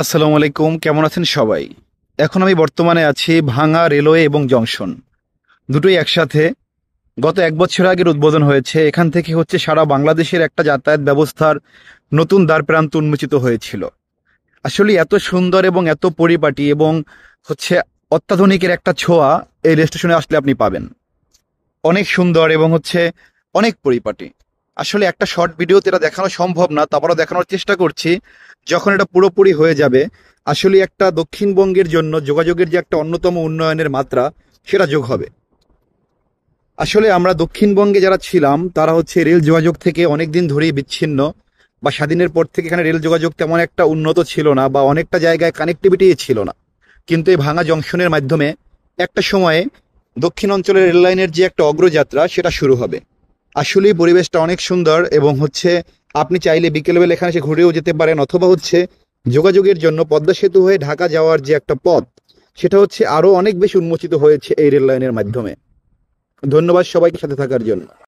আসসালামু আলাইকুম, কেমন আছেন সবাই? এখন আমি বর্তমানে আছি ভাঙা রেলওয়ে এবং জংশন দুটোই একসাথে। গত 1 বছর আগের উদ্বোধন হয়েছে। এখান থেকে সারা বাংলাদেশের একটা যাতায়াত ব্যবস্থার নতুন দ্বারপ্রান্ত উন্মোচিত হয়েছিল। আসলে এত সুন্দর এবং এত পরিপাটি এবং হচ্ছে অত্যাধুনিকের একটা ছোঁয়া এই রেল স্টেশনে আসলে আপনি পাবেন। অনেক সুন্দর এবং অনেক পরিপাটি। আসলে একটা শর্ট ভিডিওতে এটা দেখানো সম্ভব না, তারপরও দেখানোর চেষ্টা করছি। যখন এটা পুরোপুরি হয়ে যাবে, আসলে একটা দক্ষিণবঙ্গের জন্য যোগাযোগের যে একটা অন্যতম উন্নয়নের মাত্রা, সেটা যোগ হবে। আসলে আমরা দক্ষিণবঙ্গে যারা ছিলাম তারা রেল যোগাযোগ থেকে অনেক দিন ধরেই বিচ্ছিন্ন, বা স্বাধীনের পর থেকে এখানে রেল যোগাযোগ তেমন একটা উন্নত ছিল না, বা অনেকটা জায়গায় কানেক্টিভিটি ছিল না। কিন্তু এই ভাঙা জংশনের মাধ্যমে একটা সময়ে দক্ষিণ অঞ্চলের রেল লাইনের যে একটা অগ্রযাত্রা সেটা শুরু হবে। আসলেই পরিবেশটা অনেক সুন্দর এবং আপনি চাইলে বিকেলবেলা এখানে এসে ঘুরেও যেতে পারেন, অথবা যোগাযোগের জন্য পদ্মা সেতু হয়ে ঢাকা যাওয়ার যে একটা পথ, সেটা আরো অনেক বেশি উন্মোচিত হয়েছে এই রেল লাইনের মাধ্যমে। ধন্যবাদ সবাইকে সাথে থাকার জন্য।